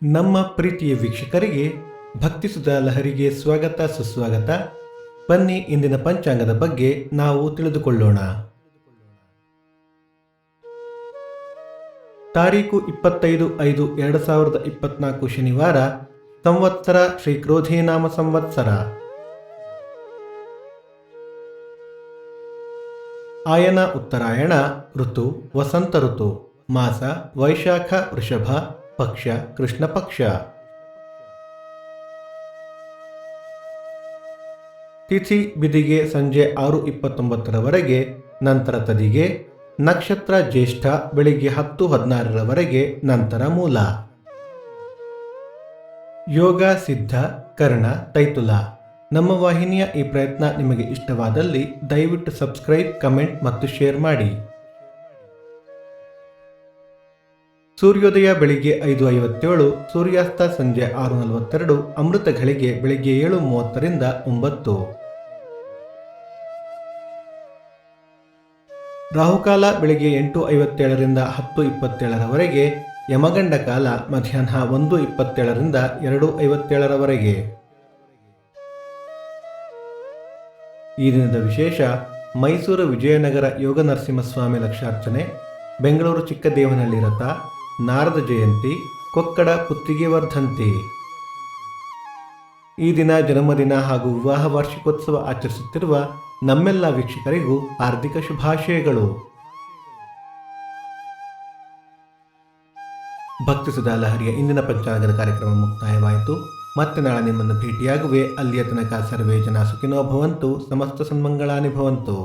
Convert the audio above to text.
ನಮ್ಮ ಪ್ರೀತಿಯ ವೀಕ್ಷಕರಿಗೆ ಭಕ್ತಿಸುಧಾ ಲಹರಿಗೆ ಸ್ವಾಗತ ಸುಸ್ವಾಗತ. ಬನ್ನಿ ಇಂದಿನ ಪಂಚಾಂಗದ ಬಗ್ಗೆ ನಾವು ತಿಳಿದುಕೊಳ್ಳೋಣ. ತಾರೀಕು 25/5/2024 ಶನಿವಾರ, ಸಂವತ್ಸರ ಶ್ರೀ ಕ್ರೋಧೀನಾಮ ಸಂವತ್ಸರ. ಆಯನ ಉತ್ತರಾಯಣ, ಋತು ವಸಂತ ಋತು, ಮಾಸ ವೈಶಾಖ ವೃಷಭ, ಪಕ್ಷ ಕೃಷ್ಣ ಪಕ್ಷ. ತಿಥಿ ಬಿದಿಗೆ ಸಂಜೆ 6:29 ನಂತರ ತದಿಗೆ, ನಕ್ಷತ್ರ ಜ್ಯೇಷ್ಠ ಬೆಳಿಗ್ಗೆ 10:16 ನಂತರ ಮೂಲ. ಯೋಗ ಸಿದ್ಧ ಕರ್ಣ ತೈತುಲ. ನಮ್ಮ ವಾಹಿನಿಯ ಈ ಪ್ರಯತ್ನ ನಿಮಗೆ ಇಷ್ಟವಾದಲ್ಲಿ ದಯವಿಟ್ಟು ಸಬ್ಸ್ಕ್ರೈಬ್, ಕಮೆಂಟ್ ಮತ್ತು ಶೇರ್ ಮಾಡಿ. ಸೂರ್ಯೋದಯ ಬೆಳಿಗ್ಗೆ 5:57, ಸೂರ್ಯಾಸ್ತ ಸಂಜೆ 6:42, ಅಮೃತ ಘಳಿಗೆ ಬೆಳಿಗ್ಗೆ 7:30 9. ರಾಹುಕಾಲ ಬೆಳಿಗ್ಗೆ 8:57 10:27, ಯಮಗಂಡ ಕಾಲ ಮಧ್ಯಾಹ್ನ 1:27 2:57. ಈ ದಿನದ ವಿಶೇಷ: ಮೈಸೂರು ವಿಜಯನಗರ ಯೋಗ ನರಸಿಂಹಸ್ವಾಮಿ ಲಕ್ಷಾರ್ಚನೆ, ಬೆಂಗಳೂರು ಚಿಕ್ಕದೇವನಹಳ್ಳಿ ರಥ, ನಾರದ ಜಯಂತಿ, ಕೊಕ್ಕಡ ಪುತ್ತಿಗೆ ವರ್ಧಂತಿ. ಈ ದಿನ ಜನ್ಮದಿನ ಹಾಗೂ ವಿವಾಹ ವಾರ್ಷಿಕೋತ್ಸವ ಆಚರಿಸುತ್ತಿರುವ ನಮ್ಮೆಲ್ಲ ವೀಕ್ಷಕರಿಗೂ ಹಾರ್ದಿಕ ಶುಭಾಶಯಗಳು. ಭಕ್ತಿಸುಧಾ ಲಹರಿಯ ಇಂದಿನ ಪಂಚಾಂಗದ ಕಾರ್ಯಕ್ರಮ ಮುಕ್ತಾಯವಾಯಿತು. ಮತ್ತೆ ನಾಳೆ ನಿಮ್ಮನ್ನು ಭೇಟಿಯಾಗುವೆ. ಅಲ್ಲಿಯ ತನಕ ಸರ್ವೇ ಜನ ಸುಖಿನೋ ಭವಂತು, ಸಮಸ್ತ ಸನ್ಮಂಗಳಾನಿ ಭವಂತು.